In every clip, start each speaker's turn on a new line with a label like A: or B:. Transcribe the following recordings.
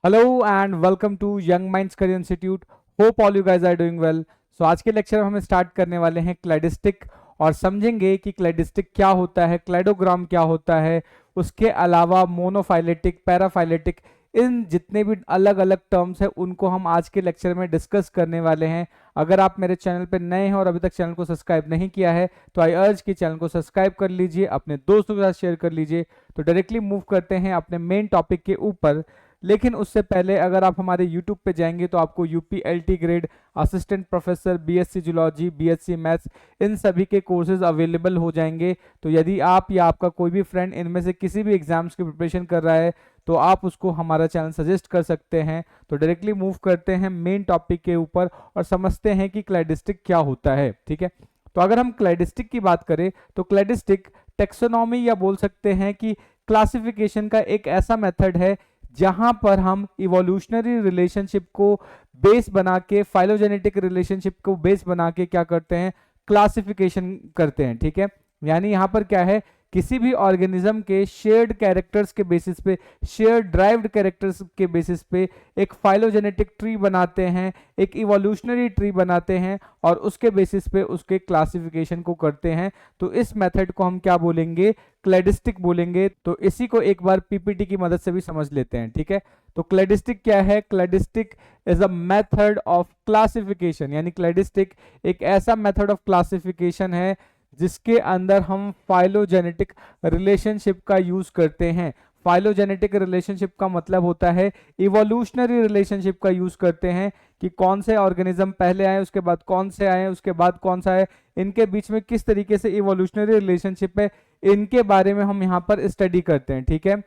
A: Hello and welcome to young minds career institute. Hope all you guys are doing well. So आज के lecture में हम start करने वाले हैं क्लैडिस्टिक और समझेंगे कि क्लैडिस्टिक क्या होता है, क्लैडोग्राम क्या होता है, उसके अलावा मोनोफाइलेटिक, पैराफाइलेटिक, इन जितने भी अलग अलग टर्म्स हैं उनको हम आज के लेक्चर में डिस्कस करने वाले हैं। अगर आप मेरे चैनल पर नए हैं और अभी तक चैनल को सब्सक्राइब नहीं किया है तो आई अर्ज कि चैनल को सब्सक्राइब कर लीजिए, अपने दोस्तों के साथ शेयर कर लीजिए। तो डायरेक्टली मूव करते हैं अपने मेन टॉपिक के ऊपर। लेकिन उससे पहले अगर आप हमारे YouTube पे जाएंगे तो आपको UP LT grade, assistant professor, BSc zoology, BSc maths, इन सभी के कोर्सेज अवेलेबल हो जाएंगे। तो यदि आप या आपका कोई भी फ्रेंड इनमें से किसी भी एग्जाम्स की प्रिपरेशन कर रहा है तो आप उसको हमारा चैनल सजेस्ट कर सकते हैं। तो डायरेक्टली मूव करते हैं मेन टॉपिक के ऊपर और समझते हैं कि क्लैडिस्टिक क्या होता है। ठीक है, तो अगर हम क्लैडिस्टिक की बात करें तो क्लैडिस्टिक टेक्सोनॉमी या बोल सकते हैं कि क्लासिफिकेशन का एक ऐसा मेथड है जहां पर हम इवोल्यूशनरी रिलेशनशिप को बेस बना के, फाइलोजेनेटिक रिलेशनशिप को बेस बना के क्या करते हैं, क्लासिफिकेशन करते हैं। ठीक है, यानी यहां पर क्या है, किसी भी ऑर्गेनिज्म के शेयर्ड कैरेक्टर्स के बेसिस पे, शेयर्ड ड्राइव्ड कैरेक्टर्स के बेसिस पे एक फाइलोजेनेटिक ट्री बनाते हैं, एक इवोल्यूशनरी ट्री बनाते हैं और उसके बेसिस पे उसके क्लासिफिकेशन को करते हैं। तो इस मेथड को हम क्या बोलेंगे, क्लैडिस्टिक बोलेंगे। तो इसी को एक बार पीपीटी की मदद से भी समझ लेते हैं। ठीक है, तो क्लैडिस्टिक क्या है? Cladistic is a method of classification, यानी क्लैडिस्टिक एक ऐसा मेथड ऑफ क्लासिफिकेशन है जिसके अंदर हम फाइलोजेनेटिक रिलेशनशिप का यूज करते हैं। फाइलोजेनेटिक रिलेशनशिप का मतलब होता है इवोल्यूशनरी रिलेशनशिप का यूज करते हैं कि कौन से ऑर्गेनिज्म पहले आए, उसके बाद कौन से आए, उसके बाद कौन सा है, इनके बीच में किस तरीके से इवोल्यूशनरी रिलेशनशिप है, इनके बारे में हम यहाँ पर स्टडी करते हैं। ठीक है,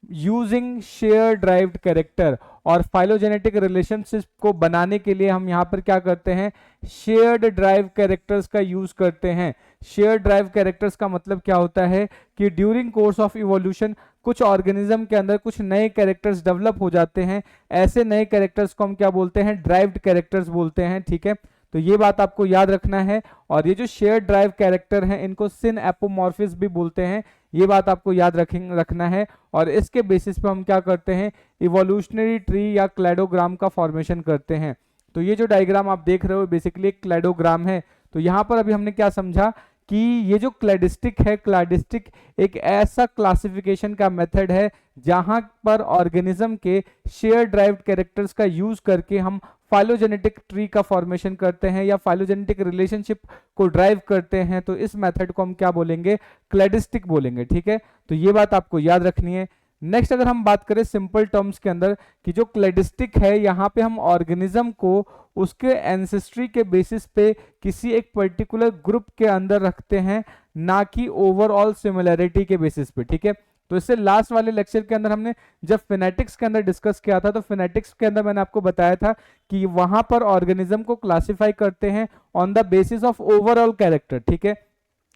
A: यूजिंग शेयर ड्राइव्ड कैरेक्टर, और फाइलोजेनेटिक रिलेशनशिप को बनाने के लिए हम यहाँ पर क्या करते हैं, शेयर्ड ड्राइव कैरेक्टर्स का यूज करते हैं। शेयर ड्राइव कैरेक्टर्स का मतलब क्या होता है कि ड्यूरिंग कोर्स ऑफ इवोल्यूशन कुछ ऑर्गेनिज्म के अंदर कुछ नए कैरेक्टर्स डेवलप हो जाते हैं। ऐसे नए कैरेक्टर्स को हम क्या बोलते हैं, ड्राइव्ड कैरेक्टर्स बोलते हैं। ठीक है, तो ये बात आपको याद रखना है। और ये जो शेयर ड्राइव कैरेक्टर हैं इनको सिन एपोमॉर्फिस भी बोलते हैं, ये बात आपको याद रखना है। और इसके बेसिस पे हम क्या करते हैं, इवोल्यूशनरी ट्री या क्लैडोग्राम का फॉर्मेशन करते हैं। तो ये जो डायग्राम आप देख रहे हो बेसिकली एक क्लैडोग्राम है। तो यहाँ पर अभी हमने क्या समझा कि ये जो क्लैडिस्टिक है, क्लैडिस्टिक एक ऐसा क्लासिफिकेशन का मेथड है जहां पर ऑर्गेनिज्म के शेयर ड्राइव्ड कैरेक्टर्स का यूज करके हम फाइलोजेनेटिक ट्री का फॉर्मेशन करते हैं या फाइलोजेनेटिक रिलेशनशिप को ड्राइव करते हैं। तो इस मेथड को हम क्या बोलेंगे, क्लैडिस्टिक बोलेंगे। ठीक है, तो ये बात आपको याद रखनी है। नेक्स्ट अगर हम बात करें सिंपल टर्म्स के अंदर कि जो क्लैडिस्टिक है, यहाँ पे हम ऑर्गेनिज्म को उसके एंसेस्ट्री के बेसिस पे किसी एक पर्टिकुलर ग्रुप के अंदर रखते हैं, ना कि ओवरऑल सिमिलैरिटी के बेसिस पे। ठीक है, तो इससे लास्ट वाले लेक्चर के अंदर हमने जब फिनेटिक्स के अंदर डिस्कस किया था तो फिनेटिक्स के अंदर मैंने आपको बताया था कि वहां पर ऑर्गेनिज्म को क्लासिफाई करते हैं on the basis of overall character. ठीक है,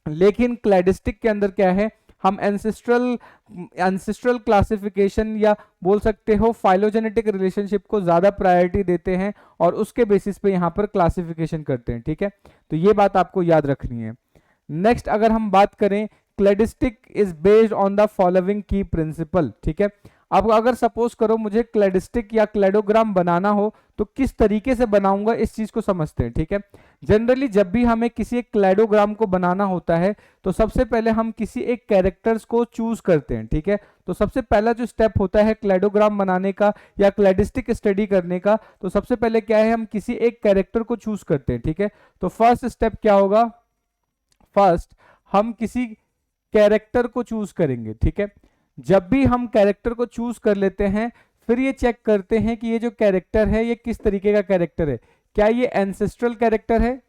A: लेकिन क्लैडिस्टिक के अंदर क्या है, हम एंसेस्ट्रल क्लासिफिकेशन या बोल सकते हो फाइलोजेनेटिक रिलेशनशिप को ज्यादा प्रायोरिटी देते हैं और उसके बेसिस पे यहां पर क्लासिफिकेशन करते हैं। ठीक है, तो ये बात आपको याद रखनी है। नेक्स्ट अगर हम बात करें, cladistic is based on the following की प्रिंसिपल। ठीक है, अब अगर सपोज करो मुझे क्लैडिस्टिक या क्लैडोग्राम बनाना हो तो किस तरीके से बनाऊंगा, इस चीज को समझते हैं। ठीक है, जनरली जब भी हमें किसी एक क्लैडोग्राम को बनाना होता है तो सबसे पहले हम किसी एक कैरेक्टर्स को चूज करते हैं। ठीक है, तो सबसे पहला जो स्टेप होता है क्लैडोग्राम बनाने का या क्लैडिस्टिक स्टडी करने का, तो सबसे पहले क्या है, हम किसी एक कैरेक्टर को चूज करते हैं। ठीक है, तो फर्स्ट स्टेप क्या होगा, फर्स्ट हम किसी कैरेक्टर को चूज करेंगे। ठीक है, जब भी हम कैरेक्टर को चूज कर लेते हैं फिर ये चेक करते हैं कि ये जो कैरेक्टर है ये किस तरीके का कैरेक्टर है। क्या ये एंसेस्ट्रल कैरेक्टर है,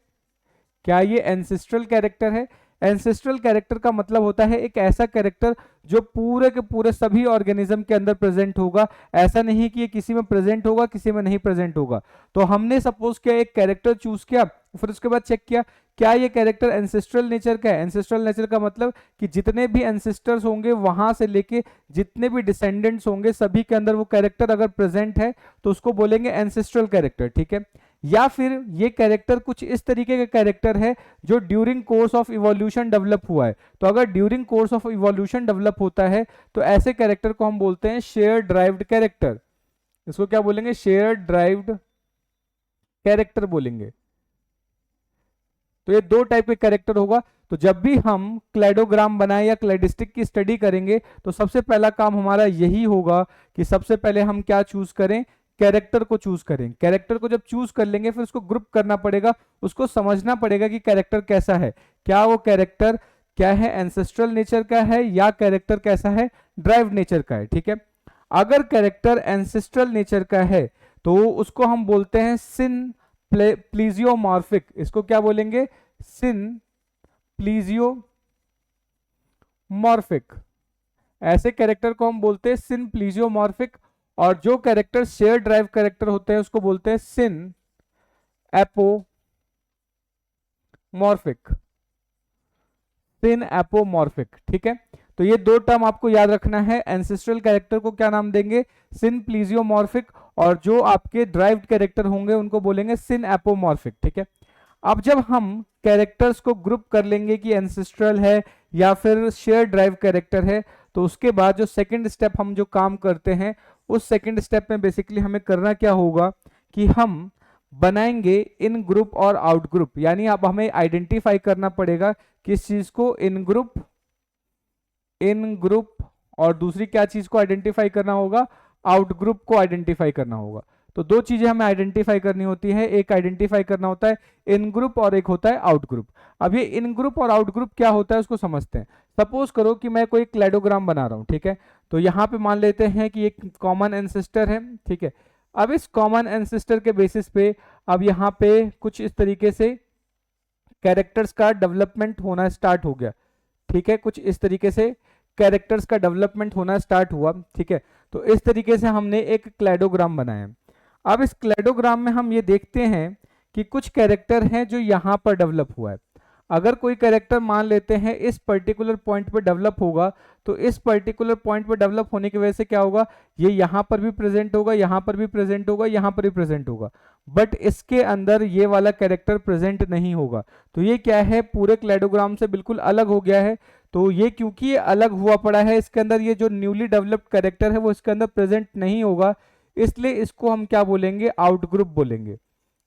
A: क्या ये एंसेस्ट्रल कैरेक्टर है? एंसेस्ट्रल कैरेक्टर का मतलब होता है एक ऐसा कैरेक्टर जो पूरे के पूरे सभी ऑर्गेनिज्म के अंदर प्रेजेंट होगा। ऐसा नहीं कि ये किसी में प्रेजेंट होगा किसी में नहीं प्रेजेंट होगा। तो हमने सपोज किया एक कैरेक्टर चूज किया, फिर उसके बाद चेक किया क्या ये कैरेक्टर एंसेस्ट्रल नेचर का है। एंसेस्ट्रल नेचर का मतलब कि जितने भी एंसेस्टर्स होंगे वहां से लेके जितने भी डिसेंडेंट्स होंगे सभी के अंदर वो कैरेक्टर अगर प्रेजेंट है तो उसको बोलेंगे एंसेस्ट्रल कैरेक्टर। ठीक है, या फिर ये कैरेक्टर कुछ इस तरीके का कैरेक्टर है जो during course of evolution develop हुआ है। तो अगर during course of evolution develop होता है तो ऐसे कैरेक्टर को हम बोलते हैं शेयर ड्राइव्ड कैरेक्टर। इसको क्या बोलेंगे, शेयर ड्राइव्ड कैरेक्टर बोलेंगे। तो ये दो टाइप के कैरेक्टर होगा। तो जब भी हम क्लेडोग्राम बनाए या क्लेडिस्टिक की स्टडी करेंगे तो सबसे पहला काम हमारा यही होगा कि सबसे पहले हम क्या चूज करें, कैरेक्टर को चूज करें। कैरेक्टर को जब चूज कर लेंगे फिर उसको ग्रुप करना पड़ेगा, उसको समझना पड़ेगा कि कैरेक्टर कैसा है, क्या वो कैरेक्टर क्या है, एंसेस्ट्रल नेचर का है या कैरेक्टर कैसा है, ड्राइव नेचर का है। ठीक है, अगर कैरेक्टर एंसेस्ट्रल नेचर का है तो उसको हम बोलते हैं सिन प्लीजियोमॉर्फिक। इसको क्या बोलेंगे, सिन प्लीजियोमॉर्फिक। ऐसे कैरेक्टर को हम बोलते हैं सिन प्लीजियोमॉर्फिक। और जो कैरेक्टर शेयर ड्राइव कैरेक्टर होते हैं उसको बोलते हैं सिन एपोमॉर्फिक, सिन एपोमॉर्फिक। ठीक है, तो ये दो टर्म आपको याद रखना है। एंसेस्ट्रल कैरेक्टर को क्या नाम देंगे, सिन प्लीजियोमॉर्फिक, और जो आपके ड्राइव्ड कैरेक्टर होंगे उनको बोलेंगे सिन एपोमॉर्फिक। ठीक है, अब जब हम कैरेक्टर्स को ग्रुप कर लेंगे कि एंसेस्ट्रल है या फिर शेयर ड्राइव कैरेक्टर है, तो उसके बाद जो सेकंड स्टेप हम जो काम करते हैं उस सेकंड स्टेप में बेसिकली हमें करना क्या होगा कि हम बनाएंगे इन ग्रुप और आउट ग्रुप। यानी अब हमें आइडेंटिफाई करना पड़ेगा किस चीज को, इन ग्रुप और दूसरी क्या चीज को आइडेंटिफाई करना होगा, आउट ग्रुप को आइडेंटिफाई करना होगा। तो दो चीजें हमें आइडेंटिफाई करनी होती है, एक आइडेंटिफाई करना होता है इन ग्रुप और एक होता है आउट ग्रुप। अब ये इन ग्रुप और आउट ग्रुप क्या होता है उसको समझते हैं। सपोज करो कि मैं कोई क्लेडोग्राम बना रहा हूं, ठीक है, तो यहाँ पे मान लेते हैं कि एक कॉमन एंसेस्टर है। ठीक है, अब इस कॉमन एंसेस्टर के बेसिस पे अब यहाँ पे कुछ इस तरीके से कैरेक्टर्स का डेवलपमेंट होना स्टार्ट हो गया। ठीक है, कुछ इस तरीके से कैरेक्टर्स का डेवलपमेंट होना स्टार्ट हुआ। ठीक है, तो इस तरीके से हमने एक क्लेडोग्राम बनाया। अब इस क्लेडोग्राम में हम ये देखते हैं कि कुछ कैरेक्टर हैं जो यहाँ पर डेवलप हुआ है। अगर कोई कैरेक्टर मान लेते हैं इस पर्टिकुलर पॉइंट पे डेवलप होगा, तो इस पर्टिकुलर पॉइंट पे डेवलप होने की वजह से क्या होगा, ये यहाँ पर भी प्रेजेंट होगा, यहाँ पर भी प्रेजेंट होगा, यहाँ पर भी प्रेजेंट होगा, बट इसके अंदर ये वाला कैरेक्टर प्रेजेंट नहीं होगा। तो ये क्या है, पूरे क्लेडोग्राम से बिल्कुल अलग हो गया है। तो ये क्योंकि ये अलग हुआ पड़ा है, इसके अंदर ये जो न्यूली डेवलप्ड कैरेक्टर है वो इसके अंदर प्रेजेंट नहीं होगा, इसलिए इसको हम क्या बोलेंगे, आउट ग्रुप बोलेंगे।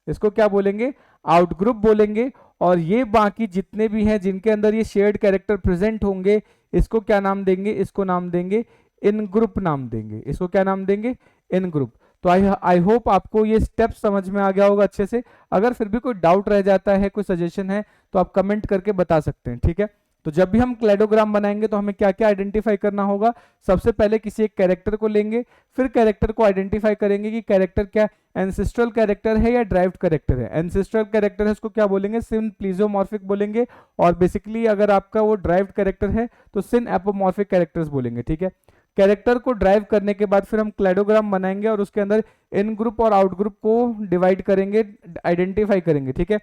A: इसको क्या बोलेंगे, आउट ग्रुप बोलेंगे। और ये बाकी जितने भी हैं जिनके अंदर ये शेयर्ड कैरेक्टर प्रेजेंट होंगे, इसको क्या नाम देंगे, इसको नाम देंगे इन ग्रुप नाम देंगे। इसको क्या नाम देंगे, इन ग्रुप। तो आई होप आपको ये स्टेप समझ में आ गया होगा अच्छे से। अगर फिर भी कोई डाउट रह जाता है, कोई सजेशन है, तो आप कमेंट करके बता सकते हैं। ठीक है, तो जब भी हम क्लेडोग्राम बनाएंगे तो हमें क्या क्या आइडेंटिफाई करना होगा, सबसे पहले किसी एक कैरेक्टर को लेंगे, फिर कैरेक्टर को आइडेंटिफाई करेंगे कि कैरेक्टर क्या एंसेस्ट्रल कैरेक्टर है या ड्राइव्ड कैरेक्टर है। एंसेस्ट्रल कैरेक्टर है उसको क्या बोलेंगे, सिन प्लीजियोमॉर्फिक बोलेंगे, और बेसिकली अगर आपका वो ड्राइव्ड कैरेक्टर है तो सिन एपोमॉर्फिक कैरेक्टर्स बोलेंगे। ठीक है, कैरेक्टर को ड्राइव करने के बाद फिर हम क्लेडोग्राम बनाएंगे और उसके अंदर इन ग्रुप और आउट ग्रुप को डिवाइड करेंगे, आइडेंटिफाई करेंगे। ठीक है,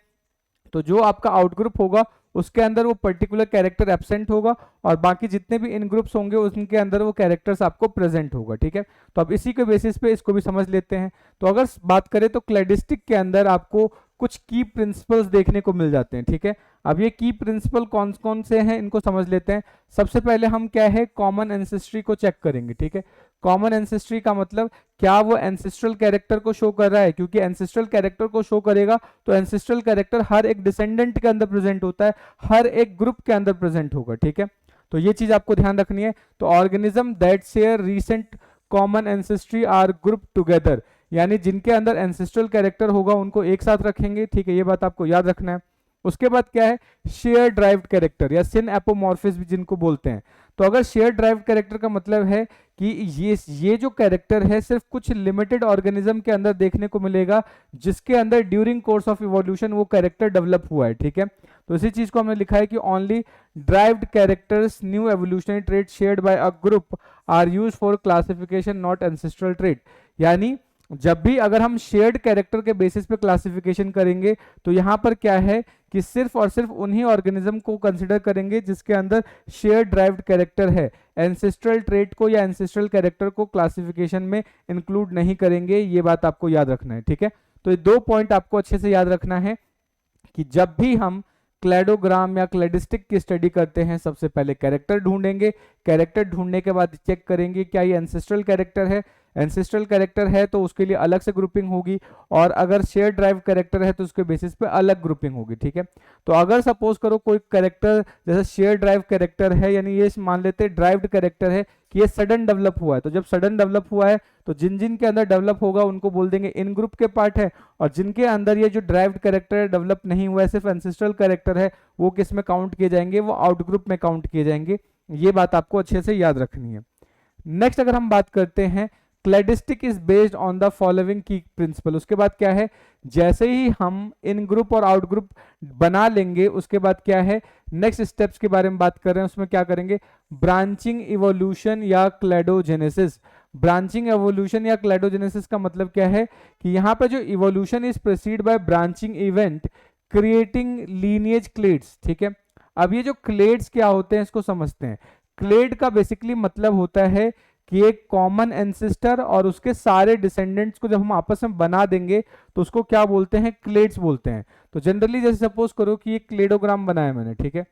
A: तो जो आपका आउट ग्रुप होगा उसके अंदर वो पर्टिकुलर कैरेक्टर एब्सेंट होगा, और बाकी जितने भी इन ग्रुप्स होंगे उनके अंदर वो कैरेक्टर्स आपको प्रेजेंट होगा। ठीक है, तो अब इसी के बेसिस पे इसको भी समझ लेते हैं। तो अगर बात करें तो क्लेडिस्टिक के अंदर आपको कुछ की प्रिंसिपल्स देखने को मिल जाते हैं। ठीक है, अब ये की प्रिंसिपल कौन कौन से हैं इनको समझ लेते हैं। सबसे पहले हम क्या है, कॉमन एंसेस्ट्री को चेक करेंगे। ठीक है, कॉमन एंसेस्ट्री का मतलब क्या वो एंसेस्ट्रल कैरेक्टर को शो कर रहा है, क्योंकि एंसेस्ट्रल कैरेक्टर को शो करेगा तो एंसेस्ट्रल कैरेक्टर हर एक डिसेंडेंट के अंदर प्रेजेंट होता है, हर एक ग्रुप के अंदर प्रेजेंट होगा। ठीक है, तो ये चीज आपको ध्यान रखनी है। तो organism that share recent common ancestry are group together, यानी जिनके अंदर एंसेस्ट्रल कैरेक्टर होगा उनको एक साथ रखेंगे। ठीक है, ये बात आपको याद रखना है। उसके बाद क्या है, शेयर ड्राइव्ड कैरेक्टर या सिन एपोमॉर्फिज्म जिनको बोलते हैं। तो अगर शेयर ड्राइव्ड कैरेक्टर का मतलब है कि ये जो कैरेक्टर है सिर्फ कुछ लिमिटेड ऑर्गेनिज्म के अंदर देखने को मिलेगा, जिसके अंदर ड्यूरिंग कोर्स ऑफ इवोल्यूशन वो कैरेक्टर डेवलप हुआ है। ठीक है, तो इसी चीज को हमने लिखा है कि only derived characters new evolutionary trait shared by a group are used for classification not ancestral trait. यानी जब भी अगर हम शेयर्ड कैरेक्टर के बेसिस पे क्लासिफिकेशन करेंगे तो यहाँ पर क्या है कि सिर्फ और सिर्फ उन्हीं ऑर्गेनिज्म को कंसिडर करेंगे जिसके अंदर शेयर्ड ड्राइव्ड कैरेक्टर है, एंसेस्ट्रल ट्रेट को या एंसेस्ट्रल कैरेक्टर को क्लासिफिकेशन में इंक्लूड नहीं करेंगे। ये बात आपको याद रखना है। ठीक है, तो ये दो पॉइंट आपको अच्छे से याद रखना है कि जब भी हम क्लेडोग्राम या क्लेडिस्टिक की स्टडी करते हैं सबसे पहले कैरेक्टर ढूंढेंगे, कैरेक्टर ढूंढने के बाद चेक करेंगे क्या ये एंसेस्ट्रल कैरेक्टर है, एंसेस्ट्रल कैरेक्टर है तो उसके लिए अलग से ग्रुपिंग होगी, और अगर शेयर ड्राइव कैरेक्टर है तो उसके बेसिस पे अलग ग्रुपिंग होगी, ठीक है। तो अगर सपोज करो कोई कैरेक्टर जैसे शेयर ड्राइव कैरेक्टर है, यानी ये मान लेते हैं ड्राइव्ड कैरेक्टर है कि ये सडन डेवलप हुआ है, तो जब सडन डेवलप हुआ है तो जिन जिन के अंदर डेवलप होगा उनको बोल देंगे इन ग्रुप के पार्ट है, और जिनके अंदर ये जो ड्राइव्ड कैरेक्टर डेवलप नहीं हुआ है, सिर्फ एंसेस्ट्रल कैरेक्टर है, वो किस में काउंट किए जाएंगे, वो आउट ग्रुप में काउंट किए जाएंगे। ये बात आपको अच्छे से याद रखनी है। नेक्स्ट अगर हम बात करते हैं, cladistic is based on the following की प्रिंसिपल। उसके बाद क्या है, जैसे ही हम इन ग्रुप और आउट ग्रुप बना लेंगे उसके बाद क्या है, नेक्स्ट स्टेप्स के बारे में बात कर रहे हैं, उसमें क्या करेंगे, ब्रांचिंग इवोल्यूशन या क्लैडोजेनेसिस। ब्रांचिंग एवोल्यूशन या क्लैडोजेनेसिस का मतलब क्या है कि यहाँ पे जो evolution is preceded by branching event creating lineage clades, ठीक है। अब ये जो क्लेड्स क्या होते हैं इसको समझते हैं। क्लेड का बेसिकली मतलब होता है कि एक कॉमन एंसेस्टर और उसके सारे डिसेंडेंट्स को जब हम आपस में बना देंगे तो उसको क्या बोलते हैं, क्लेड्स बोलते हैं। तो जनरली जैसे सपोज करो कि ये क्लेडोग्राम बनाया मैंने, ठीक है,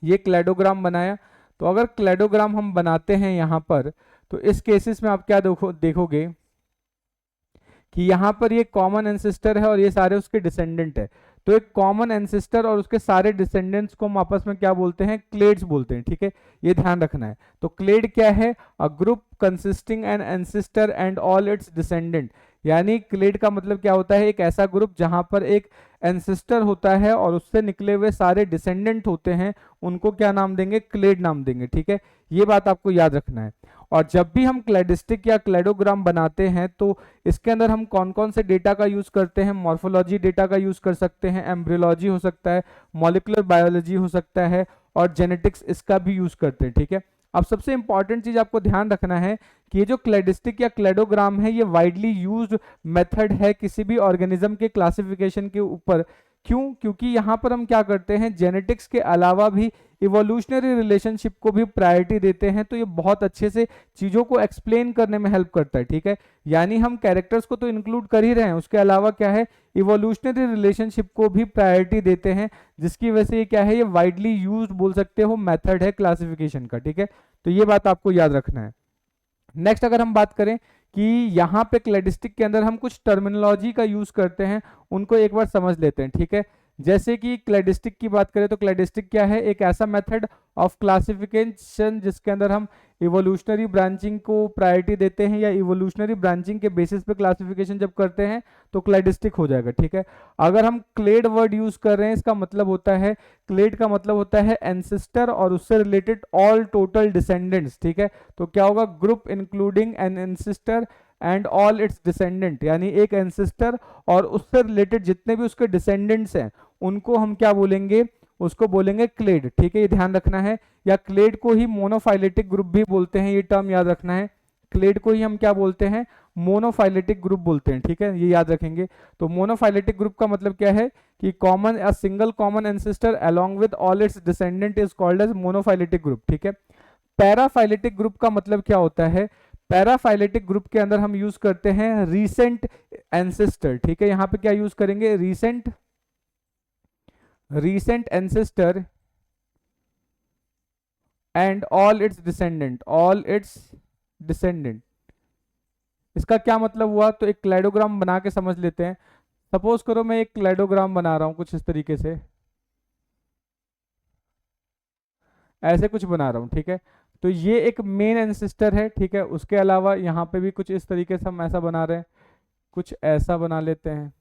A: ये क्लेडोग्राम बनाया, तो अगर क्लेडोग्राम हम बनाते हैं यहां पर, तो इस केसेस में आप क्या देखोगे कि यहां पर ये कॉमन एंसेस्टर है और ये सारे उसके डिसेंडेंट है। तो एक कॉमन एंसेस्टर और उसके सारे डिसेंडेंट्स को हम आपस में क्या बोलते हैं, क्लेड्स बोलते हैं, ठीक है, ये ध्यान रखना है। तो क्लेड क्या है, a group consisting N ancestor and all its descendant. यानी क्लेड का मतलब क्या होता है, एक ऐसा ग्रुप जहां पर एक एंसेस्टर होता है और उससे निकले हुए सारे डिसेंडेंट होते हैं, उनको क्या नाम देंगे, क्लेड नाम देंगे, ठीक है। ये बात आपको याद रखना है। और जब भी हम क्लैडिस्टिक या क्लेडोग्राम बनाते हैं तो इसके अंदर हम कौन कौन से डेटा का यूज करते हैं, मॉर्फोलॉजी डेटा का यूज कर सकते हैं, एम्ब्रियोलॉजी हो सकता है, मॉलिक्यूलर बायोलॉजी हो सकता है, और जेनेटिक्स इसका भी यूज करते हैं, ठीक है। अब सबसे इंपॉर्टेंट चीज आपको ध्यान रखना है कि ये जो क्लैडिस्टिक या क्लेडोग्राम है ये वाइडली यूज्ड मेथड है किसी भी ऑर्गेनिज्म के क्लासिफिकेशन के ऊपर। क्यों, क्योंकि यहाँ पर हम क्या करते हैं, जेनेटिक्स के अलावा भी इवोल्यूशनरी रिलेशनशिप को भी प्रायोरिटी देते हैं। तो ये बहुत अच्छे से चीजों को एक्सप्लेन करने में हेल्प करता है, ठीक है। यानी हम कैरेक्टर्स को तो इंक्लूड कर ही रहे हैं, उसके अलावा क्या है, इवोल्यूशनरी रिलेशनशिप को भी प्रायोरिटी देते हैं, जिसकी वजह से ये क्या है, ये वाइडली यूज्ड बोल सकते हो मेथड है क्लासिफिकेशन का, ठीक है। तो ये बात आपको याद रखना है। नेक्स्ट अगर हम बात करें कि यहाँ पे क्लैडिस्टिक के अंदर हम कुछ टर्मिनोलॉजी का यूज करते हैं, उनको एक बार समझ लेते हैं, ठीक है। जैसे कि क्लैडिस्टिक की बात करें तो क्लैडिस्टिक क्या है, एक ऐसा मेथड ऑफ क्लासिफिकेशन जिसके अंदर हम इवोल्यूशनरी ब्रांचिंग को प्रायोरिटी देते हैं, या इवोल्यूशनरी ब्रांचिंग के बेसिस पे क्लासिफिकेशन जब करते हैं तो क्लैडिस्टिक हो जाएगा, ठीक है। अगर हम क्लेड वर्ड यूज कर रहे हैं, इसका मतलब होता है, क्लेड का मतलब होता है एंसेस्टर और उससे रिलेटेड ऑल टोटल डिसेंडेंट्स, ठीक है। तो क्या होगा, group including N ancestor and all its descendant, यानी एक एंसेस्टर और उससे रिलेटेड जितने भी उसके डिसेंडेंट्स हैं उनको हम क्या बोलेंगे, उसको बोलेंगे क्लेड, ठीक है, ये ध्यान रखना है। या क्लेड को ही मोनोफाइलेटिक ग्रुप भी बोलते हैं, ये टर्म याद रखना है। क्लेड को ही हम क्या बोलते हैं, मोनोफाइलेटिक ग्रुप बोलते हैं, ठीक है, ये याद रखेंगे। तो मोनोफाइलेटिक ग्रुप का मतलब क्या है कि common a single common ancestor along with all its descendant is called as monophyletic group, ठीक है। पैराफाइलेटिक ग्रुप का मतलब क्या होता है, पैराफाइलेटिक ग्रुप के अंदर हम यूज करते हैं रीसेंट एंसेस्टर, ठीक है। यहां पे क्या यूज करेंगे, recent ancestor and all its descendant. इसका क्या मतलब हुआ, तो एक क्लैडोग्राम बना के समझ लेते हैं। सपोज करो मैं एक क्लैडोग्राम बना रहा हूं कुछ इस तरीके से, ऐसे कुछ बना रहा हूं, ठीक है। तो ये एक मेन एंसेस्टर है, ठीक है। उसके अलावा यहाँ पे भी कुछ इस तरीके से हम ऐसा बना रहे हैं, कुछ ऐसा बना लेते हैं।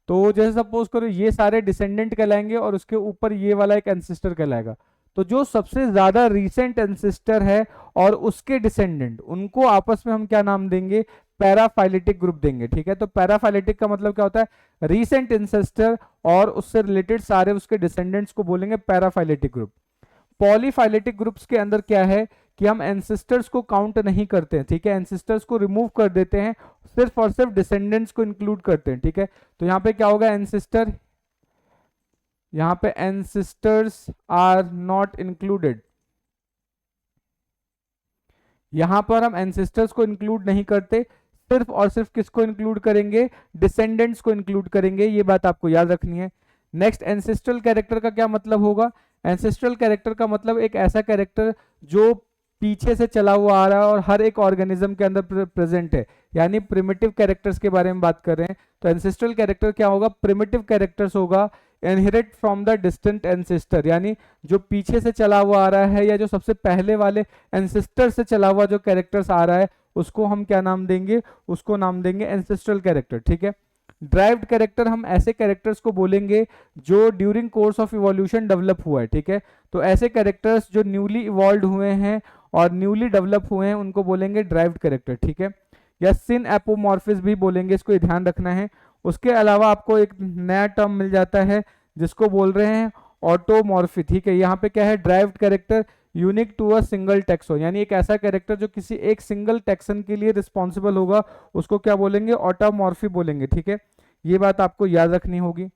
A: तो जैसे सपोज करो ये सारे डिसेंडेंट कहलाएंगे और उसके ऊपर ये वाला एक एंसेस्टर कहलाएगा। तो जो सबसे ज्यादा रीसेंट एंसेस्टर है और उसके डिसेंडेंट, उनको आपस में हम क्या नाम देंगे, पैराफाइलेटिक ग्रुप देंगे, ठीक है। तो पैराफाइलेटिक का मतलब क्या होता है, रीसेंट एंसेस्टर और उससे रिलेटेड सारे उसके डिसेंडेंट्स को बोलेंगे पैराफाइलेटिक ग्रुप। पॉलीफाइलेटिक ग्रुप्स के अंदर क्या है कि हम एंसेस्टर्स को काउंट नहीं करते हैं, ठीक है, एंसेस्टर्स को रिमूव कर देते हैं, सिर्फ और सिर्फ डिसेंडेंट्स को इंक्लूड करते हैं, ठीक है। तो यहाँ पे क्या होगा, एंसेस्टर, यहाँ पे एंसेस्टर्स आर नॉट इंक्लूडेड, यहां पर हम एंसेस्टर्स को इंक्लूड नहीं करते, सिर्फ और सिर्फ किसको इंक्लूड करेंगे, डिसेंडेंट्स को इंक्लूड करेंगे, ये बात आपको याद रखनी है। नेक्स्ट, एंसेस्ट्रल कैरेक्टर का क्या मतलब होगा, एंसेस्ट्रल कैरेक्टर का मतलब एक ऐसा कैरेक्टर जो पीछे से चला हुआ आ रहा है और हर एक ऑर्गेनिज्म के अंदर प्रेजेंट है, यानी प्रिमिटिव कैरेक्टर्स के बारे में बात कर रहे हैं। तो एंसेस्ट्रल कैरेक्टर क्या होगा? प्रिमिटिव कैरेक्टर्स होगा, inherit from the distant ancestor, यानी जो पीछे से चला हुआ आ रहा है या जो सबसे पहले वाले एंसेस्टर से चला हुआ जो कैरेक्टर्स आ रहा है उसको हम क्या नाम देंगे? उसको नाम देंगे एंसेस्ट्रल कैरेक्टर, ठीक है। ड्राइव्ड कैरेक्टर हम ऐसे कैरेक्टर्स को बोलेंगे जो during course of evolution develop हुआ है, ठीक है। तो ऐसे कैरेक्टर्स जो न्यूली इवॉल्व हुए हैं और न्यूली डेवलप हुए हैं उनको बोलेंगे ड्राइव्ड कैरेक्टर, ठीक है। या सिन एपोमॉर्फिस भी बोलेंगे, इसको ध्यान रखना है। उसके अलावा आपको एक नया टर्म मिल जाता है जिसको बोल रहे हैं ऑटोमॉर्फी, ठीक है। यहाँ पे क्या है? Derived character unique to a single taxon, यानी एक ऐसा कैरेक्टर जो किसी एक सिंगल टेक्सन के लिए रिस्पॉन्सिबल होगा, उसको क्या बोलेंगे? ऑटोमॉर्फी बोलेंगे, ठीक है। ये बात आपको याद रखनी होगी।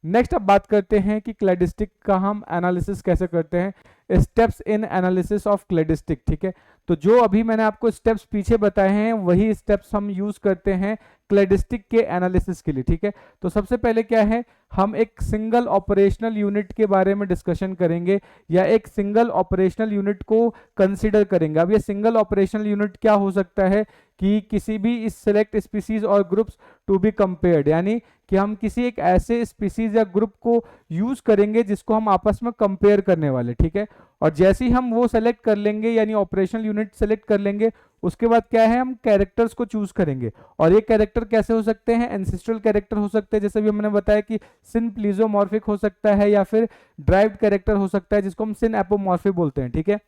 A: नेक्स्ट अब बात करते हैं कि क्लैडिस्टिक का हम एनालिसिस कैसे करते हैं, steps in analysis of cladistic, ठीक है। तो जो अभी मैंने आपको स्टेप्स पीछे बताए हैं वही स्टेप्स हम यूज करते हैं क्लैडिस्टिक के एनालिसिस के लिए, ठीक है। तो सबसे पहले क्या है? हम एक सिंगल ऑपरेशनल यूनिट के बारे में डिस्कशन करेंगे या एक सिंगल ऑपरेशनल यूनिट को कंसीडर करेंगे। अब ये सिंगल ऑपरेशनल यूनिट क्या हो सकता है कि किसी भी इस सेलेक्ट स्पीसीज और ग्रुप्स टू बी कंपेयर्ड, यानी कि हम किसी एक ऐसे स्पीसीज या ग्रुप को यूज करेंगे जिसको हम आपस में कंपेयर करने वाले, ठीक है। और जैसे ही हम वो सेलेक्ट कर लेंगे यानी ऑपरेशनल यूनिट सेलेक्ट कर लेंगे, उसके बाद क्या है? हम कैरेक्टर्स को चूज करेंगे। और ये कैरेक्टर कैसे हो सकते हैं? एंसेस्ट्रल कैरेक्टर हो सकते हैं, जैसे भी हमने बताया कि सिन प्लीजोमॉर्फिक हो सकता है, या फिर ड्राइव्ड कैरेक्टर हो सकता है जिसको हम सिन एपोमॉर्फिक बोलते हैं, ठीक है।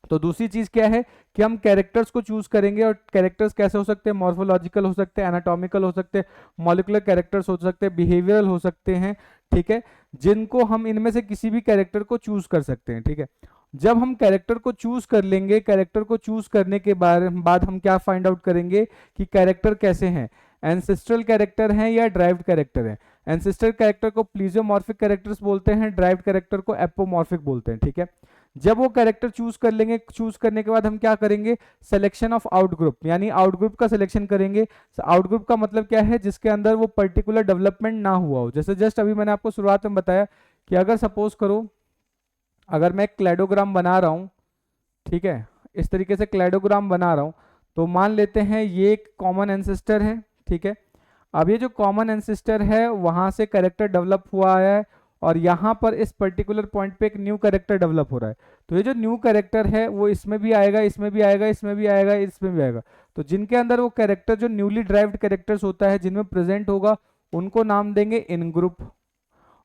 A: तो दूसरी चीज क्या है कि हम कैरेक्टर्स को चूज करेंगे, और कैरेक्टर्स कैसे हो सकते हैं? मॉर्फोलॉजिकल हो सकते हैं, एनाटॉमिकल हो सकते हैं, मॉलिक्यूलर कैरेक्टर्स हो सकते हैं, बिहेवियरल हो सकते हैं, ठीक है, जिनको हम इनमें से किसी भी कैरेक्टर को चूज कर सकते हैं, ठीक है। जब हम कैरेक्टर को चूज कर लेंगे, कैरेक्टर को चूज करने के बाद हम क्या फाइंड आउट करेंगे कि कैरेक्टर कैसे हैं, एंसेस्ट्रल कैरेक्टर हैं या ड्राइव्ड कैरेक्टर हैं। एंसेस्ट्रल कैरेक्टर को प्लीजियोमॉर्फिक कैरेक्टर्स बोलते हैं, ड्राइव्ड कैरेक्टर को एपोमॉर्फिक बोलते हैं, ठीक है। जब वो कैरेक्टर चूज कर लेंगे, चूज करने के बाद हम क्या करेंगे? सिलेक्शन ऑफ आउटग्रुप, यानी आउटग्रुप का सिलेक्शन करेंगे। आउटग्रुप का मतलब क्या है? जिसके अंदर वो पर्टिकुलर डेवलपमेंट ना हुआ हो। जैसे जस्ट अभी मैंने आपको शुरुआत में बताया कि अगर सपोज करो अगर मैं क्लैडोग्राम बना रहा हूँ, ठीक है, इस तरीके से क्लैडोग्राम बना रहा हूँ, तो मान लेते हैं ये एक कॉमन एंसेस्टर है, ठीक है। अब ये जो कॉमन एंसेस्टर है वहां से कैरेक्टर डेवलप हुआ है और यहाँ पर इस पर्टिकुलर पॉइंट पे एक न्यू कैरेक्टर डेवलप हो रहा है। तो ये जो न्यू कैरेक्टर है वो इसमें भी आएगा, इसमें भी आएगा, इसमें भी आएगा, इसमें भी आएगा। तो जिनके अंदर वो कैरेक्टर जो न्यूली ड्राइव्ड कैरेक्टर्स होता है जिनमें प्रेजेंट होगा उनको नाम देंगे इन ग्रुप,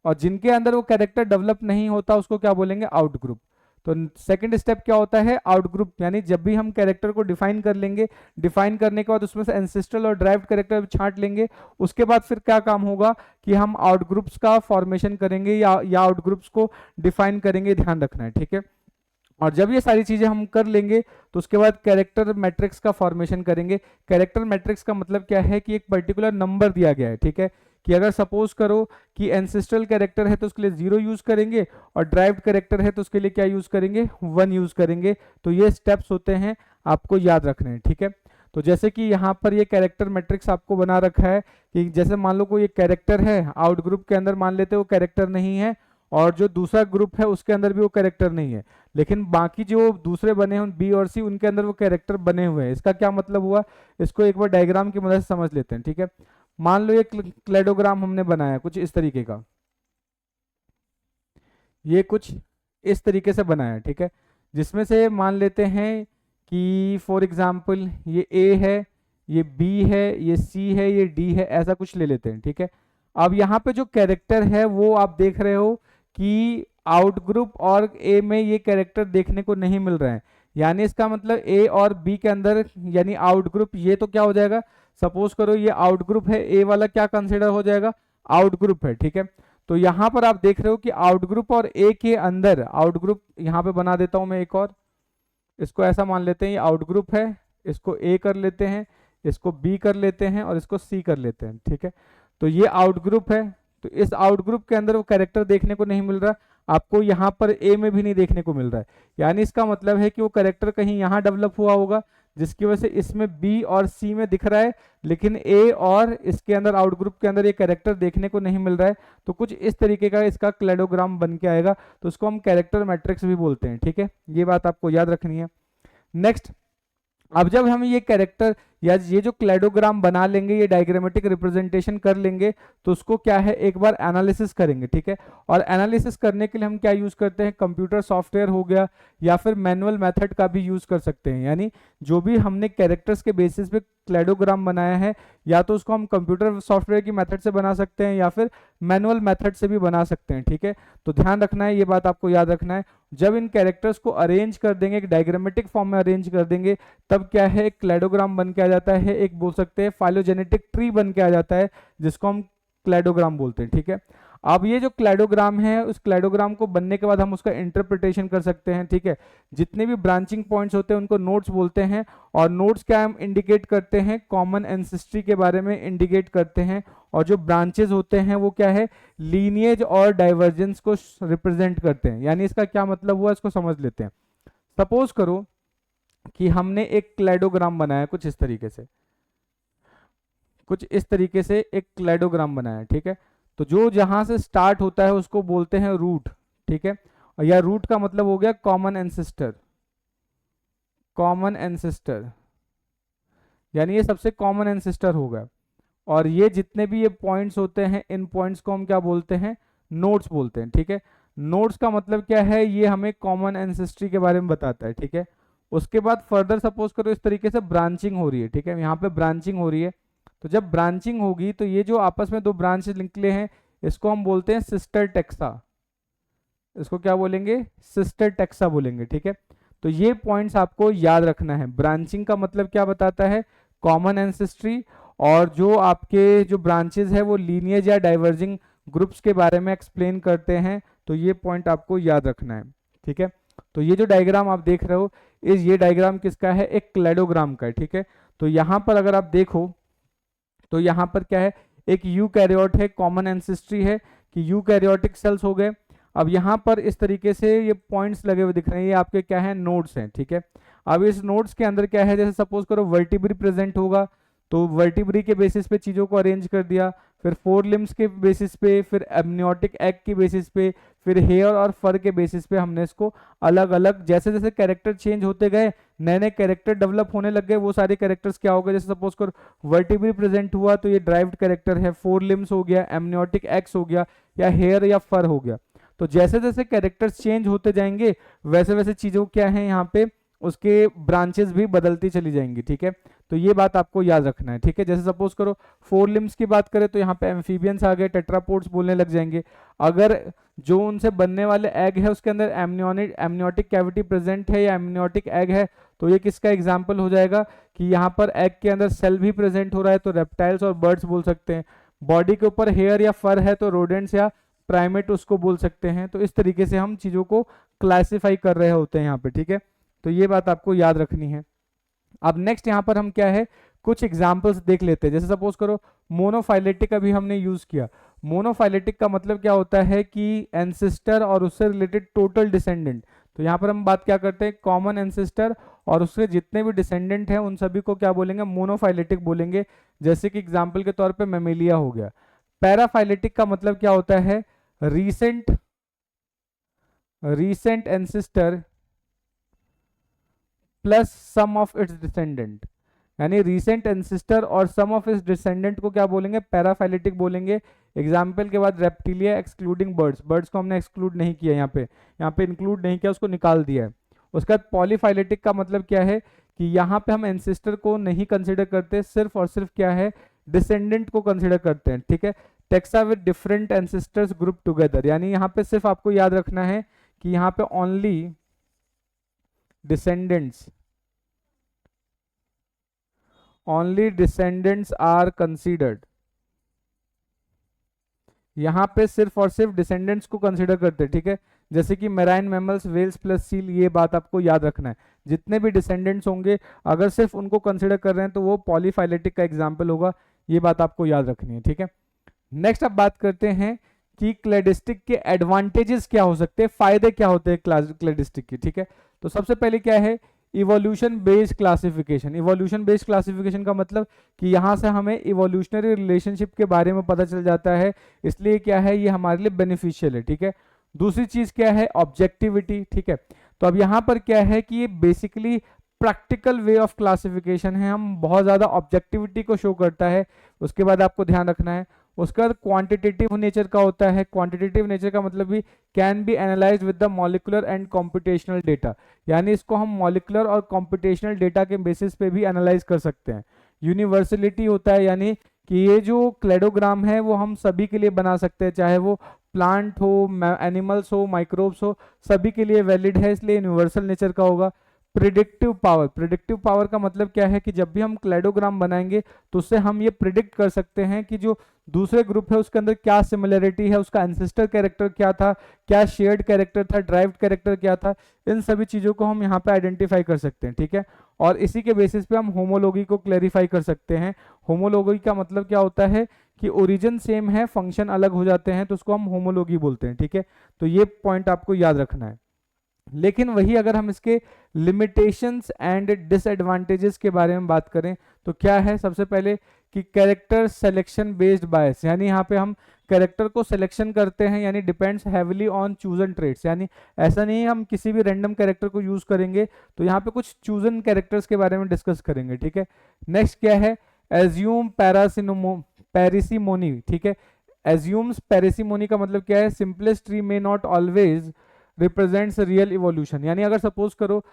A: और जिनके अंदर वो कैरेक्टर डेवलप नहीं होता उसको क्या बोलेंगे? Out group. तो सेकंड स्टेप क्या होता है? आउट ग्रुप, यानी जब भी हम कैरेक्टर को डिफाइन कर लेंगे, डिफाइन करने के बाद उसमें से एंसेस्ट्रल और ड्राइव्ड कैरेक्टर छांट लेंगे, उसके बाद फिर क्या काम होगा कि हम आउट ग्रुप्स का फॉर्मेशन करेंगे या आउट ग्रुप्स को डिफाइन करेंगे, ध्यान रखना है, ठीक है। और जब ये सारी चीजें हम कर लेंगे तो उसके बाद कैरेक्टर मैट्रिक्स का फॉर्मेशन करेंगे। कैरेक्टर मैट्रिक्स का मतलब क्या है कि एक पर्टिकुलर नंबर दिया गया है, ठीक है, कि अगर सपोज करो कि एंसेस्ट्रल कैरेक्टर है तो उसके लिए 0 यूज करेंगे और ड्राइव्ड कैरेक्टर है तो उसके लिए क्या यूज करेंगे? 1 यूज करेंगे। तो ये स्टेप्स होते हैं, आपको याद रखने हैं, ठीक है। तो जैसे कि यहाँ पर ये कैरेक्टर मैट्रिक्स आपको बना रखा है कि जैसे मान लो कोई एक कैरेक्टर है, आउट ग्रुप के अंदर मान लेते वो कैरेक्टर नहीं है, और जो दूसरा ग्रुप है उसके अंदर भी वो कैरेक्टर नहीं है, लेकिन बाकी जो दूसरे बने हैं बी और सी उनके अंदर वो कैरेक्टर बने हुए हैं। इसका क्या मतलब हुआ? इसको एक बार डायग्राम की मदद से समझ लेते हैं, ठीक है। मान लो ये क्लेडोग्राम हमने बनाया कुछ इस तरीके का, ये कुछ इस तरीके से बनाया, ठीक है, जिसमें से मान लेते हैं कि फॉर एग्जांपल ये ए है, ये बी है, ये सी है, ये डी है, ऐसा कुछ ले लेते हैं, ठीक है। अब यहाँ पे जो कैरेक्टर है वो आप देख रहे हो कि आउट ग्रुप और ए में ये कैरेक्टर देखने को नहीं मिल रहा है, यानी इसका मतलब ए और बी के अंदर यानी आउट ग्रुप ये तो क्या हो जाएगा? सपोज करो ये आउट ग्रुप है, ए वाला क्या कंसिडर हो जाएगा? आउट ग्रुप है, ठीक है। तो यहाँ पर आप देख रहे हो कि आउट ग्रुप और ए के अंदर आउट ग्रुप यहाँ पे बना देता हूं मैं एक और, इसको ऐसा मान लेते हैं ये आउट ग्रुप है, इसको ए कर लेते हैं, इसको बी कर लेते हैं और इसको सी कर लेते हैं, ठीक है। तो ये आउट ग्रुप है, तो इस आउट ग्रुप के अंदर वो कैरेक्टर देखने को नहीं मिल रहा, आपको यहाँ पर ए में भी नहीं देखने को मिल रहा है, यानी इसका मतलब है कि वो कैरेक्टर कहीं यहाँ डेवलप हुआ होगा जिसकी वजह से इसमें बी और सी में दिख रहा है, लेकिन ए और इसके अंदर आउट ग्रुप के अंदर ये कैरेक्टर देखने को नहीं मिल रहा है। तो कुछ इस तरीके का इसका क्लेडोग्राम बन के आएगा, तो उसको हम कैरेक्टर मैट्रिक्स भी बोलते हैं, ठीक है, ये बात आपको याद रखनी है। नेक्स्ट, अब जब हम ये कैरेक्टर या ये जो क्लेडोग्राम बना लेंगे, ये डायग्रामेटिक रिप्रेजेंटेशन कर लेंगे, तो उसको क्या है एक बार एनालिसिस करेंगे, ठीक है। और एनालिसिस करने के लिए हम क्या यूज करते हैं, कंप्यूटर सॉफ्टवेयर हो गया या फिर मैनुअल मेथड का भी यूज कर सकते हैं। यानी जो भी हमने कैरेक्टर्स के बेसिस पे क्लेडोग्राम बनाया है, या तो उसको हम कंप्यूटर सॉफ्टवेयर की मेथड से बना सकते हैं या फिर मैनुअल मेथड से भी बना सकते हैं, ठीक है। तो ध्यान रखना है, ये बात आपको याद रखना है। जब इन कैरेक्टर्स को अरेंज कर देंगे, एक डायग्रामेटिक फॉर्म में अरेंज कर देंगे, तब क्या है एक क्लेडोग्राम बन के आ जाता है, एक बोल सकते हैं फाइलोजेनेटिक ट्री बन के आ जाता है, जिसको हम क्लेडोग्राम बोलते हैं, ठीक है। अब ये जो क्लेडोग्राम है, उस क्लेडोग्राम को बनने के बाद हम उसका इंटरप्रिटेशन कर सकते हैं, ठीक है। जितने भी ब्रांचिंग पॉइंट्स होते हैं उनको नोड्स बोलते हैं, और नोड्स क्या हम इंडिकेट करते हैं, कॉमन एंसेस्ट्री के बारे में इंडिकेट करते हैं, और जो ब्रांचेस होते हैं वो क्या है, लीनिएज और डाइवर्जेंस को रिप्रेजेंट करते हैं। यानी इसका क्या मतलब हुआ, इसको समझ लेते हैं। सपोज करो कि हमने एक क्लेडोग्राम बनाया कुछ इस तरीके से, कुछ इस तरीके से एक क्लेडोग्राम बनाया, ठीक है। तो जो जहां से स्टार्ट होता है उसको बोलते हैं रूट, ठीक है। और या रूट का मतलब हो गया कॉमन एंसेस्टर, कॉमन एंसेस्टर, यानी ये सबसे कॉमन एंसेस्टर होगा। और ये जितने भी ये पॉइंट्स होते हैं, इन पॉइंट्स को हम क्या बोलते हैं, नोड्स बोलते हैं, ठीक है। नोड्स का मतलब क्या है, ये हमें कॉमन एंसेस्ट्री के बारे में बताता है, ठीक है। उसके बाद फर्दर सपोज करो इस तरीके से ब्रांचिंग हो रही है, ठीक है, यहाँ पे ब्रांचिंग हो रही है। तो जब ब्रांचिंग होगी तो ये जो आपस में दो ब्रांच निकले हैं, इसको हम बोलते हैं सिस्टर टेक्सा, इसको क्या बोलेंगे, सिस्टर टेक्सा बोलेंगे, ठीक है। तो ये पॉइंट्स आपको याद रखना है। ब्रांचिंग का मतलब क्या बताता है, कॉमन एंसेस्ट्री, और जो आपके जो ब्रांचेस है वो लीनिएज या डाइवर्जिंग ग्रुप्स के बारे में एक्सप्लेन करते हैं। तो ये पॉइंट आपको याद रखना है, ठीक है। तो ये जो डायग्राम आप देख रहे हो, ये डायग्राम किसका है, एक क्लेडोग्राम का है, ठीक है। तो यहाँ पर अगर आप देखो तो यहाँ पर क्या है, एक यूकैरियोट है, कॉमन एंसेस्ट्री है कि यूकैरियोटिक सेल्स हो गए। अब यहाँ पर इस तरीके से ये पॉइंट्स लगे हुए दिख रहे हैं, ये आपके क्या है, नोड्स हैं, ठीक है। अब इस नोड्स के अंदर क्या है, जैसे सपोज करो वर्टिब्री प्रेजेंट होगा, तो वर्टिब्री के बेसिस पे चीजों को अरेंज कर दिया, फिर फोर लिम्स के बेसिस पे, फिर एमनियोटिक एग के बेसिस पे, फिर हेयर और फर के बेसिस पे हमने इसको अलग अलग, जैसे जैसे कैरेक्टर चेंज होते गए, नए नए कैरेक्टर डेवलप होने लग गए, वो सारे कैरेक्टर्स क्या हो गए, जैसे सपोज करो वर्टिब्री प्रेजेंट हुआ तो ये ड्राइव्ड कैरेक्टर है, फोर लिम्स हो गया, एमनियोटिक एग्स हो गया, या हेयर या फर हो गया। तो जैसे जैसे कैरेक्टर्स चेंज होते जाएंगे, वैसे वैसे चीजों क्या है यहाँ पे, उसके ब्रांचेस भी बदलती चली जाएंगी, ठीक है। तो ये बात आपको याद रखना है, ठीक है। जैसे सपोज करो फोर लिम्स की बात करें तो यहाँ पे एम्फीबियंस आ गए, टेट्रापोड्स बोलने लग जाएंगे। अगर जो उनसे बनने वाले एग है उसके अंदर एमनियोटिक कैविटी प्रेजेंट है या एमनियोटिक एग है, तो ये किसका एग्जाम्पल हो जाएगा कि यहाँ पर एग के अंदर सेल भी प्रेजेंट हो रहा है, तो रेप्टाइल्स और बर्ड्स बोल सकते हैं। बॉडी के ऊपर हेयर या फर है तो रोडेंट्स या प्राइमेट उसको बोल सकते हैं। तो इस तरीके से हम चीजों को क्लासिफाई कर रहे होते हैं यहाँ पे, ठीक है। तो ये बात आपको याद रखनी है। अब नेक्स्ट यहाँ पर हम क्या है, कुछ एग्जाम्पल्स देख लेते हैं। जैसे सपोज करो मोनोफाइलेटिक अभी हमने यूज किया। मोनोफाइलेटिक का मतलब क्या होता है कि एंसेस्टर और उससे रिलेटेड टोटल डिसेंडेंट। तो यहाँ पर हम बात क्या करते हैं, कॉमन एंसेस्टर और उसके जितने भी डिसेंडेंट हैं उन सभी को क्या बोलेंगे, मोनोफाइलेटिक बोलेंगे। जैसे कि एग्जाम्पल के तौर पे मेमेलिया हो गया। पैराफाइलेटिक का मतलब क्या होता है, recent ancestor plus some of its descendant, यानी रीसेंट एंसेस्टर और सम ऑफ इट्स डिसेंडेंट को क्या बोलेंगे, पैराफाइलेटिक बोलेंगे। एग्जाम्पल के बाद रेप्टिलिया एक्सक्लूडिंग बर्ड्स, बर्ड्स को हमने एक्सक्लूड नहीं किया, यहाँ पे इंक्लूड नहीं किया, उसको निकाल दिया है। उसके बाद पॉलीफाइलेटिक का मतलब क्या है कि यहाँ पे हम एंसेस्टर को नहीं कंसिडर करते, सिर्फ और सिर्फ क्या है, डिसेंडेंट को कंसिडर करते हैं, ठीक है। Taxa with different ancestors group together, यानी यहाँ पे सिर्फ आपको याद रखना है कि यहाँ पे ओनली डिसेंडेंट्स आर कंसीडर्ड। यहाँ पे सिर्फ और सिर्फ डिसेंडेंट्स को कंसीडर करते हैं, ठीक है। जैसे कि marine mammals, whales plus seal, ये बात आपको याद रखना है। जितने भी डिसेंडेंट्स होंगे अगर सिर्फ उनको कंसीडर कर रहे हैं तो वो पॉलीफाइलेटिक का एग्जाम्पल होगा। ये बात आपको याद रखनी है, ठीक है। नेक्स्ट अब बात करते हैं कि क्लेडिस्टिक के एडवांटेजेस क्या हो सकते हैं, फायदे क्या होते हैं क्लेडिस्टिक के, ठीक है। तो सबसे पहले क्या है, evolution based classification. Evolution based classification का मतलब कि यहाँ से हमें इवोल्यूशनरी रिलेशनशिप के बारे में पता चल जाता है, इसलिए क्या है ये हमारे लिए बेनिफिशियल है, ठीक है। दूसरी चीज क्या है, ऑब्जेक्टिविटी, ठीक है। तो अब यहाँ पर क्या है कि ये basically practical way of classification है, हम बहुत ज़्यादा ऑब्जेक्टिविटी को शो करता है। उसके बाद आपको ध्यान रखना है। उसके बाद क्वांटिटेटिव नेचर का होता है। क्वांटिटेटिव नेचर का मतलब भी can be analysed with the molecular and computational data, यानी इसको हम मॉलिक्यूलर और कॉम्पिटेशनल डेटा के बेसिस पे भी एनालाइज कर सकते हैं। यूनिवर्सलिटी होता है, यानी कि ये जो क्लेडोग्राम है वो हम सभी के लिए बना सकते हैं, चाहे वो प्लांट हो, एनिमल्स हो, माइक्रोब्स हो, सभी के लिए वैलिड है, इसलिए यूनिवर्सल नेचर का होगा। प्रिडिक्टिव पावर, प्रिडिक्टिव पावर का मतलब क्या है कि जब भी हम क्लेडोग्राम बनाएंगे तो उससे हम ये प्रिडिक्ट कर सकते हैं कि जो दूसरे ग्रुप है उसके अंदर क्या सिमिलरिटी है, उसका एंसेस्टर कैरेक्टर क्या था, क्या शेयर्ड कैरेक्टर था, ड्राइव्ड कैरेक्टर क्या था, इन सभी चीजों को हम यहाँ पे आइडेंटिफाई कर सकते हैं। ठीक है, और इसी के बेसिस पे हम होमोलॉगी को क्लैरिफाई कर सकते हैं। होमोलॉगी का मतलब क्या होता है कि ओरिजिन सेम है, फंक्शन अलग हो जाते हैं, तो उसको हम होमोलॉगी बोलते हैं। ठीक है, तो ये पॉइंट आपको याद रखना है। लेकिन वही अगर हम इसके लिमिटेशंस एंड डिसएडवांटेजेस के बारे में बात करें तो क्या है, सबसे पहले कि कैरेक्टर सिलेक्शन बेस्ड बायस, यानी यहाँ पे हम कैरेक्टर को सिलेक्शन करते हैं, यानी depends heavily on chosen traits, यानी ऐसा नहीं है हम किसी भी रैंडम कैरेक्टर को यूज करेंगे, तो यहाँ पे कुछ चूजन कैरेक्टर्स के बारे में डिस्कस करेंगे। ठीक है, नेक्स्ट क्या है, एज्यूम पैरासिमोनी। ठीक है, एज्यूम्स पैरासिमोनी का मतलब क्या है, simplest tree may not always represents real evolution, यानी अगर सपोज करो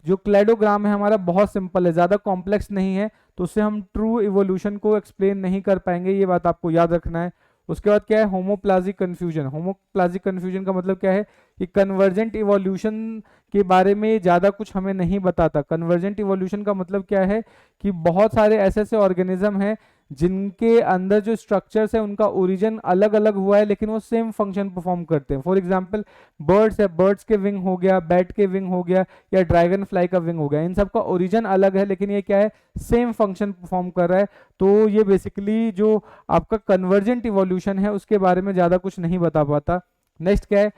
A: जो क्लेडोग्राम है हमारा बहुत सिंपल है, ज्यादा कॉम्प्लेक्स नहीं है, तो उससे हम ट्रू इवोल्यूशन को एक्सप्लेन नहीं कर पाएंगे, ये बात आपको याद रखना है। उसके बाद क्या है, होमोप्लाजिक कंफ्यूजन। होमोप्लाजिक कंफ्यूजन का मतलब क्या है कि कन्वर्जेंट इवोल्यूशन के बारे में ज्यादा कुछ हमें नहीं बताता। कन्वर्जेंट इवोल्यूशन का मतलब क्या है कि बहुत सारे ऐसे ऐसे ऑर्गेनिज्म हैं जिनके अंदर जो स्ट्रक्चर्स है उनका ओरिजिन अलग अलग हुआ है, लेकिन वो सेम फंक्शन परफॉर्म करते हैं। फॉर एग्जांपल बर्ड्स है, बर्ड्स के विंग हो गया, बैट के विंग हो गया, या ड्रैगन फ्लाई का विंग हो गया, इन सब का ओरिजिन अलग है, लेकिन ये क्या है, सेम फंक्शन परफॉर्म कर रहा है। तो ये बेसिकली जो आपका कन्वर्जेंट इवोल्यूशन है उसके बारे में ज्यादा कुछ नहीं बता पाता। नेक्स्ट क्या है,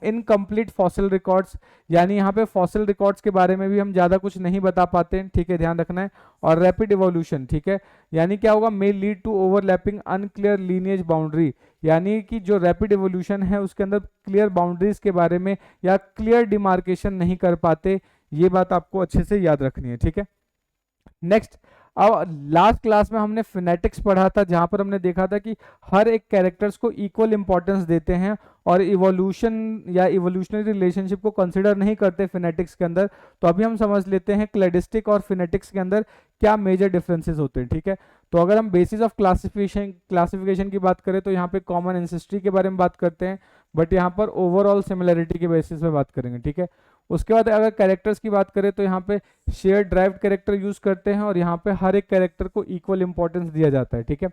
A: इनकम्प्लीट फॉसिल रिकॉर्ड्स, यानी यहाँ पे फॉसिल रिकॉर्ड्स के बारे में भी हम ज्यादा कुछ नहीं बता पाते हैं। ठीक है, ध्यान रखना है। और रैपिड इवोल्यूशन, ठीक है, यानी क्या होगा, may lead to overlapping unclear lineage boundary, यानी कि जो रैपिड इवोल्यूशन है उसके अंदर क्लियर बाउंड्रीज के बारे में या क्लियर डिमार्केशन नहीं कर पाते, ये बात आपको अच्छे से याद रखनी है। ठीक है, नेक्स्ट, अब लास्ट क्लास में हमने फिनेटिक्स पढ़ा था, जहां पर हमने देखा था कि हर एक कैरेक्टर्स को इक्वल इंपॉर्टेंस देते हैं और इवोल्यूशन या इवोल्यूशनरी रिलेशनशिप को कंसिडर नहीं करते फिनेटिक्स के अंदर। तो अभी हम समझ लेते हैं क्लैडिस्टिक और फिनेटिक्स के अंदर क्या मेजर डिफरेंसेस होते हैं। ठीक है, तो अगर हम बेसिस ऑफ क्लासिफिकेशन की बात करें तो यहाँ पे कॉमन एंसेस्ट्री के बारे में बात करते हैं, बट यहाँ पर ओवरऑल सिमिलरिटी के बेसिस पे बात करेंगे। ठीक है, उसके बाद अगर कैरेक्टर्स की बात करें तो यहाँ पे शेयर ड्राइव्ड कैरेक्टर यूज करते हैं और यहाँ पे हर एक कैरेक्टर को इक्वल इंपॉर्टेंस दिया जाता है। ठीक है,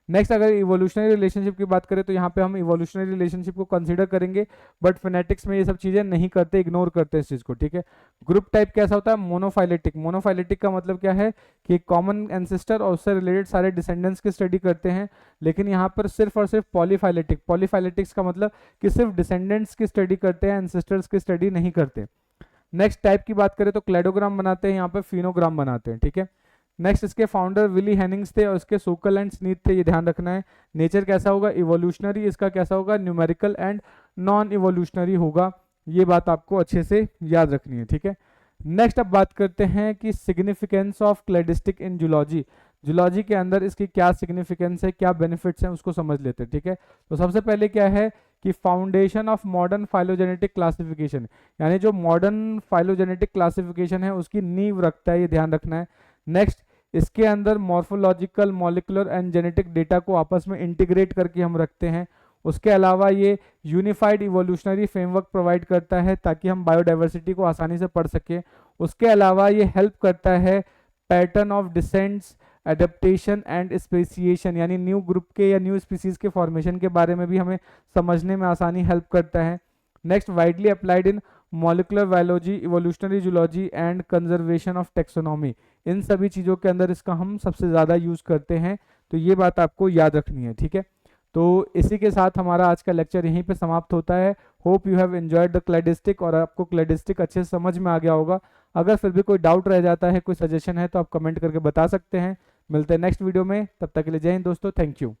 A: नेक्स्ट अगर इवोल्यूशनरी रिलेशनशिप की बात करें तो यहाँ पे हम इवोल्यूशनरी रिलेशनशिप को कंसीडर करेंगे, बट फिनेटिक्स में ये सब चीजें नहीं करते, इग्नोर करते हैं इस चीज को। ठीक है, ग्रुप टाइप कैसा होता है, मोनोफाइलेटिक। मोनोफाइलेटिक का मतलब क्या है कि कॉमन एंसेस्टर और उससे रिलेटेड सारे डिसेंडेंट्स की स्टडी करते हैं, लेकिन यहाँ पर सिर्फ और सिर्फ पॉलीफाइलेटिक। पॉलीफाइलेटिक्स का मतलब कि सिर्फ डिसेंडेंट्स की स्टडी करते हैं, एंसेस्टर्स की स्टडी नहीं करते। नेक्स्ट टाइप की बात करें तो क्लेडोग्राम बनाते हैं, यहाँ पे फिनोग्राम बनाते हैं। ठीक है, नेक्स्ट इसके फाउंडर विली हेनिंग्स थे और इसके सोकल एंड स्नीथ थे, ये ध्यान रखना है। नेचर कैसा होगा, इवोल्यूशनरी, इसका कैसा होगा, न्यूमेरिकल एंड नॉन इवोल्यूशनरी होगा, ये बात आपको अच्छे से याद रखनी है। ठीक है, नेक्स्ट अब बात करते हैं कि significance of cladistic in zoology. Zoology के अंदर इसकी क्या सिग्निफिकेंस है, क्या बेनिफिट्स हैं, उसको समझ लेते हैं। ठीक है, तो सबसे पहले क्या है कि foundation of modern phylogenetic classification, यानी जो मॉडर्न फाइलोजेनेटिक क्लासिफिकेशन है उसकी नींव रखता है, ये ध्यान रखना है। नेक्स्ट, इसके अंदर morphological, molecular and genetic data को आपस में इंटीग्रेट करके हम रखते हैं। उसके अलावा ये यूनिफाइड इवोल्यूशनरी फ्रेमवर्क प्रोवाइड करता है ताकि हम बायोडाइवर्सिटी को आसानी से पढ़ सकें। उसके अलावा ये हेल्प करता है pattern of descents, adaptation and speciation, यानी न्यू ग्रुप के या न्यू स्पीसीज के फॉर्मेशन के बारे में भी हमें समझने में आसानी हेल्प करता है। Next, widely applied in molecular biology, evolutionary zoology and conservation of taxonomy, इन सभी चीज़ों के अंदर इसका हम सबसे ज़्यादा यूज़ करते हैं, तो ये बात आपको याद रखनी है। ठीक है, तो इसी के साथ हमारा आज का लेक्चर यहीं पे समाप्त होता है। Hope you have enjoyed the cladistic और आपको क्लैडिस्टिक अच्छे से समझ में आ गया होगा। अगर फिर भी कोई डाउट रह जाता है, कोई सजेशन है, तो आप कमेंट करके बता सकते हैं। मिलते हैं नेक्स्ट वीडियो में, तब तक के लिए जय हिंद दोस्तों, थैंक यू।